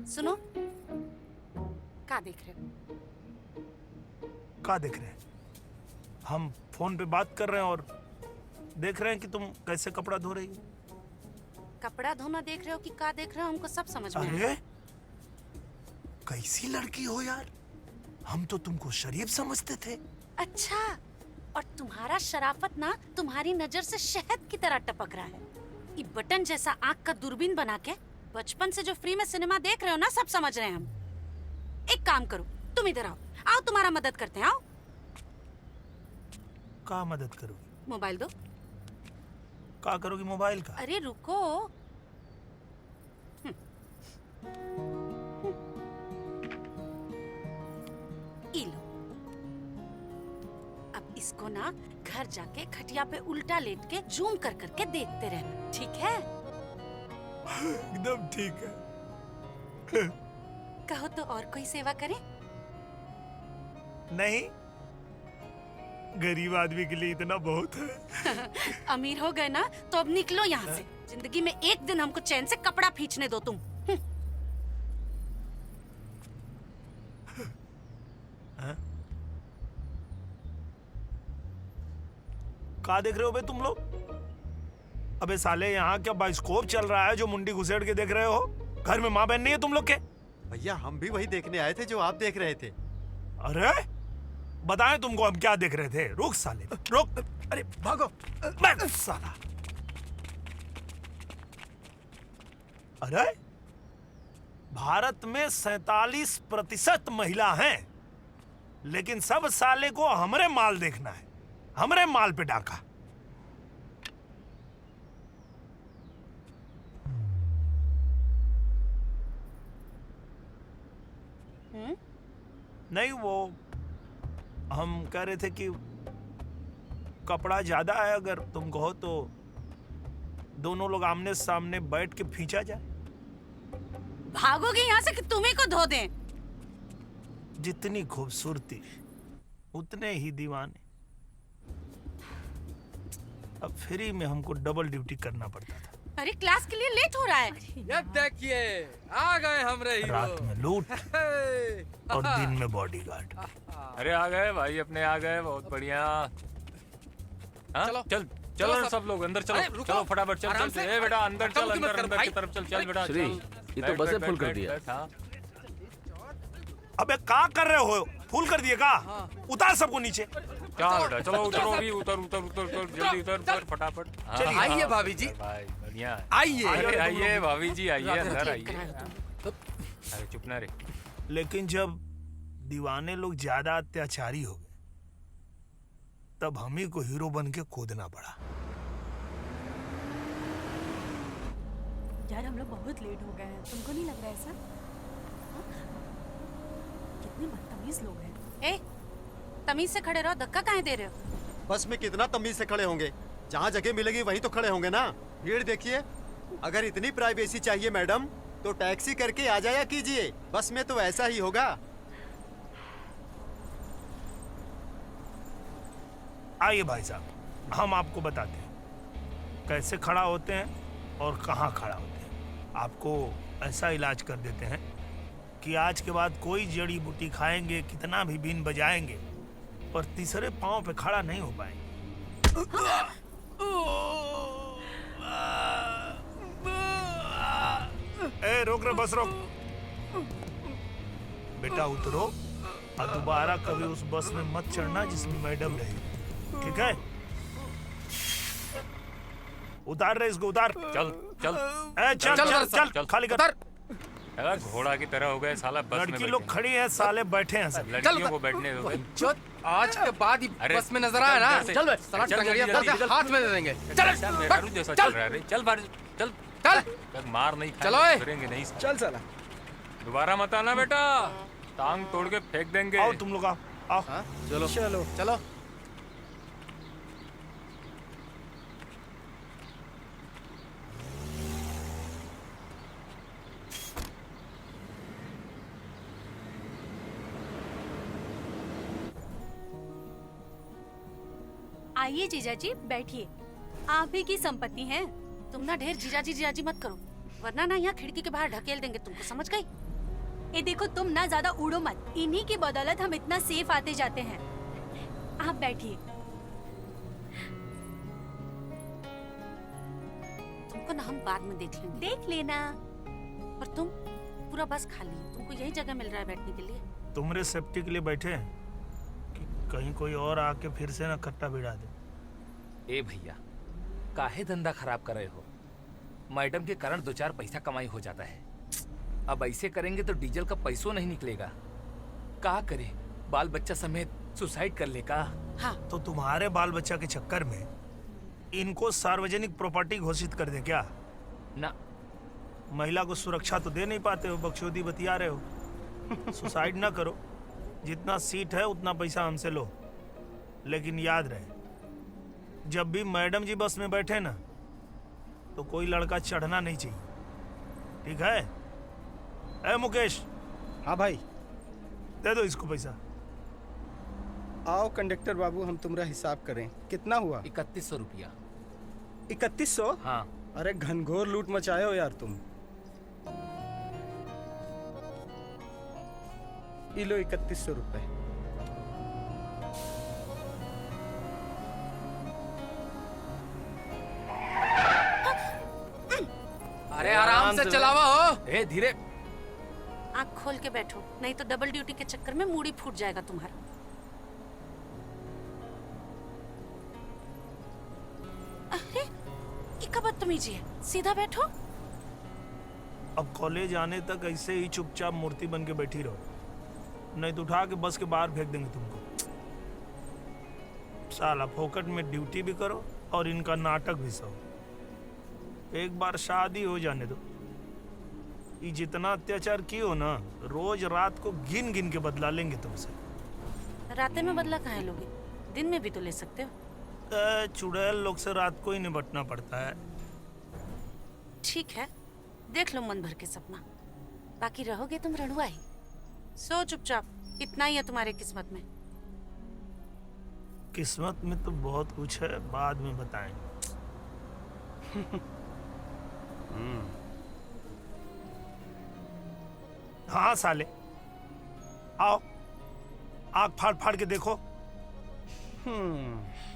सुनो, क्या देख रहे हो? क्या देख रहे हैं? हम फोन पे बात कर रहे हैं और देख रहे हैं कि तुम कैसे कपड़ा धो रही हो। कपड़ा धोना देख रहे हो कि क्या देख रहे हो, हमको सब समझ में अरे कैसी लड़की हो यार, हम तो तुमको शरीफ समझते थे। अच्छा, और तुम्हारा शराफत ना तुम्हारी नजर से शहद की तरह टपक रहा है। ये बटन जैसा आंख का दूरबीन बना के बचपन से जो फ्री में सिनेमा देख रहे हो ना, सब समझ रहे हैं हम। एक काम करो, तुम इधर आओ, आओ तुम्हारा मदद करते हैं, आओ। क्या मदद करोगी? मोबाइल दो। क्या करोगी मोबाइल का? अरे रुको। ये लो। अब इसको ना घर जाके खटिया पे उल्टा लेट के जूम कर करके देखते रहना, ठीक है? एकदम ठीक है। कहो तो और कोई सेवा करें? नहीं, गरीब आदमी के लिए इतना बहुत है। अमीर हो गए ना तो अब निकलो यहाँ से। जिंदगी में एक दिन हमको चैन से कपड़ा खींचने दो तुम। क्या देख रहे हो बे तुम लोग? अबे साले, यहाँ क्या बाइस्कोप चल रहा है जो मुंडी घुसेड़ के देख रहे हो? घर में माँ बहन नहीं है तुम लोग के? भैया हम भी वही देखने आए थे जो आप देख रहे थे। अरे बताएं तुमको हम क्या देख रहे थे। रुक साले, रुक। अरे भागो। मैं साला। अरे भारत में 47% महिला हैं, लेकिन सब साले को हमरे माल देखना है, हमरे माल पे डाका। नहीं, वो हम कह रहे थे कि कपड़ा ज्यादा है, अगर तुम कहो तो दोनों लोग आमने सामने बैठ के खींचा जाए। भागोगे यहाँ से कि तुम्ही को धो दें? जितनी खूबसूरती उतने ही दीवाने। अब फ्री में हमको डबल ड्यूटी करना पड़ता था। अरे क्लास के लिए लेट हो रहा है। ये देखिए आ गए हमरे हीरो। रात में लूट और दिन में बॉडीगार्ड। अरे आ गए भाई, अपने आ गए, बहुत बढ़िया। हाँ? चलो चल चलो ना सब लोग अंदर चलो, चलो फटाफट चल चल। ए बेटा अंदर चल, अंदर अंदर की तरफ चल, चल बेटा श्री, ये तो बसे फुल कर दिया। अबे क्या कर रहे हो? फुल कर दिए का? उतार सबको नीचे। क्या बेटा, चलो उतरो अभी, उतर उतर उतर उतर, जल्दी उतर उतर फटाफट। चलिए आइए भाभी जी, भाई बढ़िया। आइए। अरे आइए भाभी जी, आइए अंदर आइए। अरे चुप ना रे। लेकिन जब दीवाने लोग ज्यादा अत्याचारी हो गए, तब हम ही को हीरो बन के कूदना पड़ा। यार हम लोग बहुत लेट हो गए हैं, तुमको नहीं लग रहा ऐसा? हाँ? कितने बदतमीज लोग हैं। ए, तमीज से खड़े रहो, धक्का काहे दे रहे हो? बस में कितना तमीज से खड़े होंगे, जहाँ जगह मिलेगी वहीं तो खड़े होंगे ना। भीड़ देखिए। अगर इतनी प्राइवेसी चाहिए मैडम तो टैक्सी करके आ जाया कीजिए, बस में तो ऐसा ही होगा। आइए भाई साहब, हम आपको बताते हैं कैसे खड़ा होते हैं और कहाँ खड़ा होते हैं। आपको ऐसा इलाज कर देते हैं कि आज के बाद कोई जड़ी बूटी खाएंगे, कितना भी बीन बजाएंगे, पर तीसरे पांव पे खड़ा नहीं हो पाएंगे। ए रोक रे, बस रोक। बेटा उतरो और दोबारा कभी उस बस में मत चढ़ना जिसमें मैडम रही, ठीक है? उतार रहे इसको, उतार। चल चल ए, चल चल चल, चल खाली कर। अरे घोड़ा की तरह हो गए साला, बस में लड़की लोग खड़ी है, साले बैठे हैं सब। लड़कियों को बैठने दो। आज के बाद ही अरे, बस में नजर आया ना, चल, चल चल, साला चल, टंगड़िया जल्दी, दर्द हाथ में दे देंगे। चल मेहरू जैसा चल रहा है रे, चल बाहर चल चल। मार नहीं चलो, ए। करेंगे नहीं। चल साला। दोबारा मत आना बेटा, टांग तोड़ के फेंक देंगे। आओ तुम लोग, आओ आओ। चलो चलो चलो। आइए जीजा जी, बैठिए। आप ही की संपत्ति है। तुम ना ढेर जीजाजी जीजाजी मत करो, वरना ना यहाँ खिड़की के बाहर ढकेल देंगे तुमको, समझ गई? ये देखो तुम ना ज्यादा उड़ो मत, इन्हीं की बदौलत हम इतना सेफ आते जाते हैं। आप बैठिए। तुमको ना हम बाद में देख लेंगे। देख लेना। और तुम पूरा बस खाली है, तुमको यही जगह मिल रहा है बैठने के लिए। तुमरे सेफ्टी के लिए बैठे हैं कि कहीं कोई और आके फिर से ना कट्टा भिड़ा दे। ए भैया, काहे धंधा खराब कर रहे हो? मैडम के कारण 2-4 पैसा कमाई हो जाता है। अब ऐसे करेंगे तो डीजल का पैसों नहीं निकलेगा। क्या करे, बाल बच्चा समेत सुसाइड कर लेगा। हाँ, तो तुम्हारे बाल बच्चा के चक्कर में इनको सार्वजनिक प्रॉपर्टी घोषित कर दे क्या? ना, महिला को सुरक्षा तो दे नहीं पाते हो, बकचोदी बतिया रहे हो। सुसाइड ना करो, जितना सीट है उतना पैसा हमसे लो, लेकिन याद रहे जब भी मैडम जी बस में बैठे ना तो कोई लड़का चढ़ना नहीं चाहिए, ठीक है? ए मुकेश, हाँ भाई। दे दो इसको पैसा। आओ कंडक्टर बाबू, हम तुम्हारा हिसाब करें। कितना हुआ? 3100 रुपया। 3100? हाँ। अरे घनघोर लूट मचाए हो यार तुम। ये लो 3100 रुपए। अरे आराम से चलावा हो। ए धीरे। आँख खोल के बैठो, नहीं तो डबल ड्यूटी के चक्कर में मूड़ी फूट जाएगा तुम्हारा। अरे ये क्या बदतमीजी है, सीधा बैठो। अब कॉलेज आने तक ऐसे ही चुपचाप मूर्ति बन के बैठी रहो, नहीं तो उठा के बस के बाहर फेंक देंगे तुमको। साला फोकट में ड्यूटी भी करो और इनका नाटक भी सहो। एक बार शादी हो जाने दो। ये जितना अत्याचार किए ना, रोज रात को गिन गिन के बदला लेंगे तुमसे। रातें में बदला कहाँ लोगे, दिन में भी तो ले सकते हो। चुड़ैल लोग से रात को ही निपटना पड़ता है। ठीक है, देख लो मन भर के सपना, बाकी रहोगे तुम रड़ुआ ही। सो चुपचाप, इतना ही है तुम्हारे किस्मत में। किस्मत में तो बहुत कुछ है, बाद में बताएंगे। हाँ साले, आओ, आँख फाड़ फाड़ के देखो,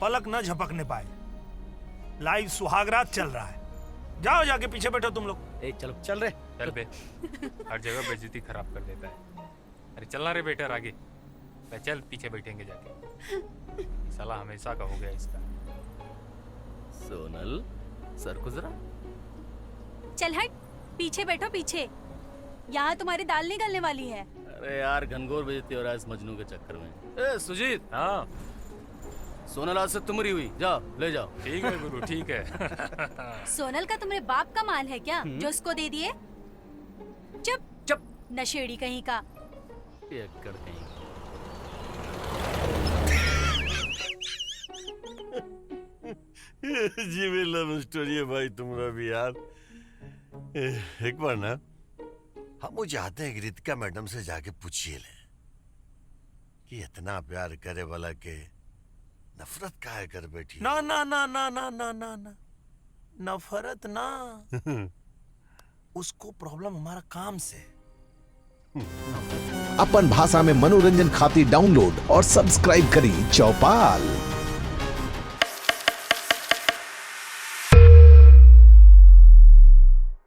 पलक न झपकने पाए। लाइव सुहागरात चल रहा है। जाओ, जाके पीछे बैठो तुम लोग। ए चलो चल रे। चल बे, हर जगह बेइज्जती खराब कर देता है। अरे चलना रे बेटा आगे। चल पीछे बैठेंगे जाके। साला हमेशा का हो गया इसका। सोनल, सर को जरा। चल हट, पीछे बैठो पीछे। यहाँ तुम्हारी दाल निकलने वाली है। अरे यार, घनघोर बेइज्जती हो रहा है इस मजनू के चक्कर में। ए सुजीत, हाँ सोनल आज से तुम्हारी हुई, जाओ ले जाओ। ठीक है गुरु, ठीक है। सोनल का तुम्हारे बाप का माल है क्या जो उसको दे दिए? चुप चुप, नशेड़ी कहीं का। ये कर कहीं। जी भी लव स्टोरी है भाई तुम्हारा भी यार। एक बार ना हम वो चाहते हैं कि रितिका मैडम से जाके पूछिए ले कि इतना प्यार करे वाला के नफरत काहे कर बैठी। ना ना ना ना ना ना ना ना, नफरत ना। उसको प्रॉब्लम हमारा काम से। अपन भाषा में मनोरंजन खातिर डाउनलोड और सब्सक्राइब करी चौपाल।